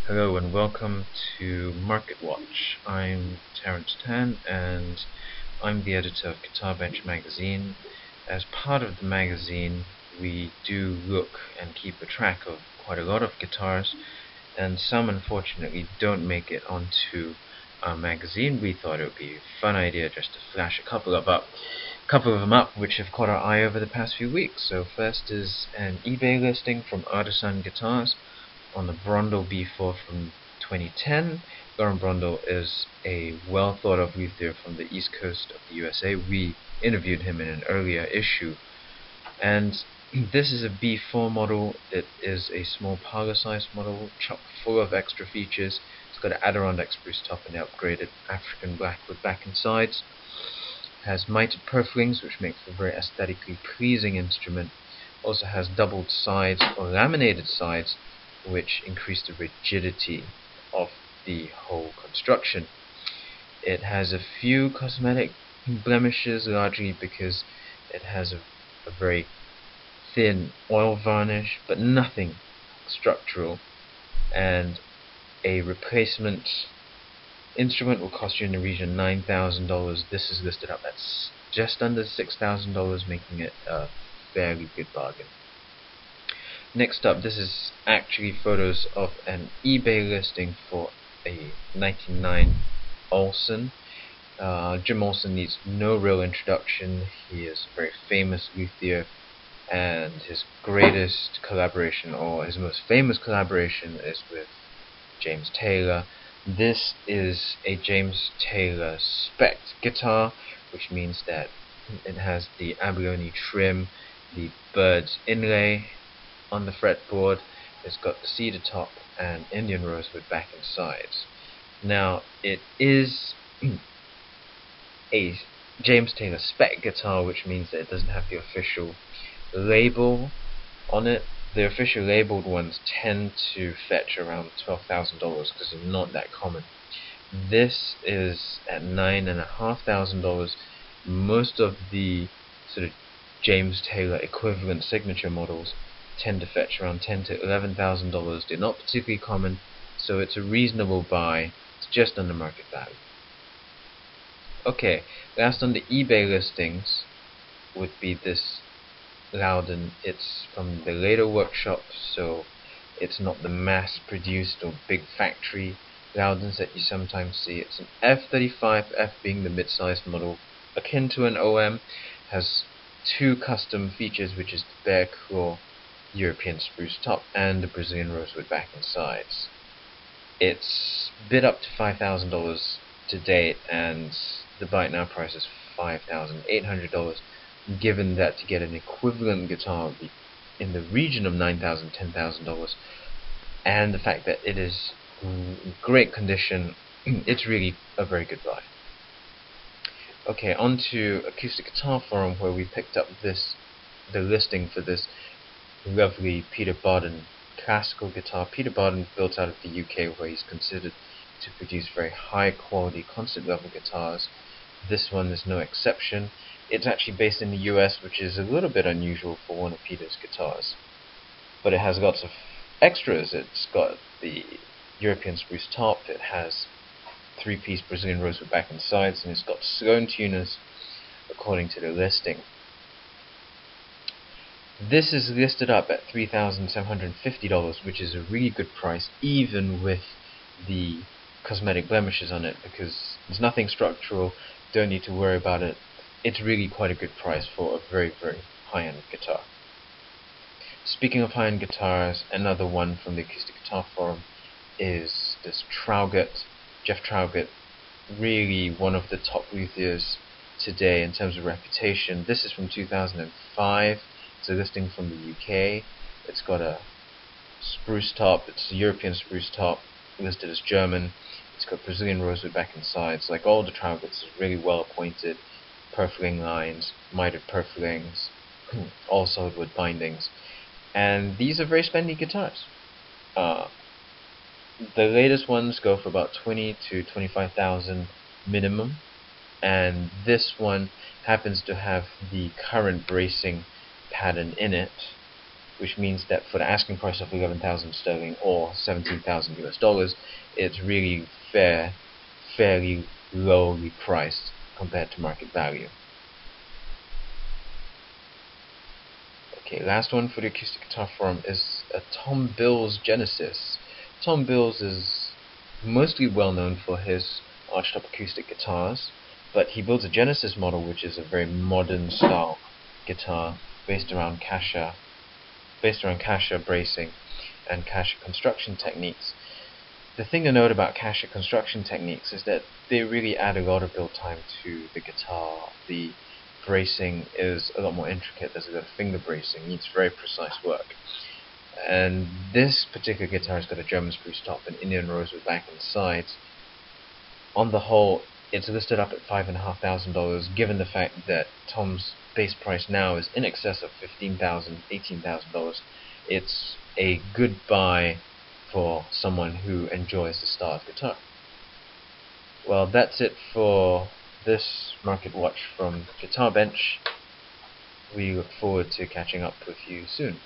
Hello and welcome to Marketwatch. I'm Terence Tan and I'm the editor of Guitarbench Magazine. As part of the magazine, we do look and keep a track of quite a lot of guitars, and some unfortunately don't make it onto our magazine. We thought it would be a fun idea just to flash a couple of them up which have caught our eye over the past few weeks. So first is an eBay listing from Artisan Guitars on the Brondel B4 from 2010. Lauren Brondel is a well thought of luthier from the east coast of the USA. We interviewed him in an earlier issue, and this is a B4 model. It is a small parlor size model, chock full of extra features. It's got an Adirondack spruce top and the upgraded African blackwood back and sides. It has mitered purflings, which makes for a very aesthetically pleasing instrument. Also has doubled sides or laminated sides, which increase the rigidity of the whole construction. It has a few cosmetic blemishes, largely because it has a very thin oil varnish, but nothing structural. And a replacement instrument will cost you in the region of $9,000. This is listed up at just under $6,000, making it a fairly good bargain. Next up, this is actually photos of an eBay listing for a 1999 Olson. Jim Olson needs no real introduction. He is a very famous luthier, and his greatest collaboration, or his most famous collaboration, is with James Taylor. This is a James Taylor spec guitar, which means that it has the abalone trim, the bird's inlay on the fretboard. It's got the cedar top and Indian rosewood back and sides. Now, it is a James Taylor spec guitar, which means that it doesn't have the official label on it. The official labeled ones tend to fetch around $12,000 because they're not that common. This is at $9,500. Most of the sort of James Taylor equivalent signature models tend to fetch around $10,000 to $11,000. They're not particularly common, so it's a reasonable buy. It's just under market value. Okay, last on the eBay listings would be this Loudon. It's from the later workshop, so it's not the mass-produced or big factory Loudons that you sometimes see. It's an F35, F being the mid-sized model, akin to an OM. Has two custom features, which is the bear claw European spruce top and the Brazilian rosewood back and sides. It's bid up to $5,000 to date, and the buy it now price is $5,800. Given that to get an equivalent guitar would be in the region of $9,000, $10,000, and the fact that it is in great condition, it's really a very good buy. Okay, on to Acoustic Guitar Forum, where we picked up the listing for this lovely Peter Barden classical guitar. Peter Barden, built out of the UK, where he's considered to produce very high quality concert level guitars. This one is no exception. It's actually based in the US, which is a little bit unusual for one of Peter's guitars. But it has lots of extras. It's got the European spruce top, it has 3-piece Brazilian rosewood back and sides, and it's got Sloan tuners according to the listing. This is listed up at $3,750, which is a really good price, even with the cosmetic blemishes on it, because there's nothing structural, don't need to worry about it. It's really quite a good price for a very, very high-end guitar. Speaking of high-end guitars, another one from the Acoustic Guitar Forum is this Traugott, Jeff Traugott, really one of the top luthiers today in terms of reputation. This is from 2005. It's a listing from the UK. It's got a spruce top. It's a European spruce top, listed as German. It's got Brazilian rosewood back and sides. Like all the Traugotts, it's really well appointed. Purfling lines, mitered purflings, all solid wood bindings. And these are very spendy guitars. The latest ones go for about $20,000 to $25,000 minimum, and this one happens to have the current bracing pattern in it, which means that for the asking price of 11,000 sterling or 17,000 US dollars, it's really fairly lowly priced compared to market value. Okay, last one for the acoustic guitar forum is a Tom Bills Genesis. Tom Bills is mostly well known for his archtop acoustic guitars, but he builds a Genesis model, which is a very modern style guitar based around Kasha bracing and Kasha construction techniques. The thing to note about Kasha construction techniques is that they really add a lot of build time to the guitar. The bracing is a lot more intricate. There's a lot of finger bracing, needs very precise work. And this particular guitar has got a German spruce top and Indian rosewood back and sides. On the whole, it's listed up at $5,500, given the fact that Tom's base price now is in excess of $15,000, $18,000. It's a good buy for someone who enjoys the style of guitar. Well, that's it for this Market Watch from Guitarbench. We look forward to catching up with you soon.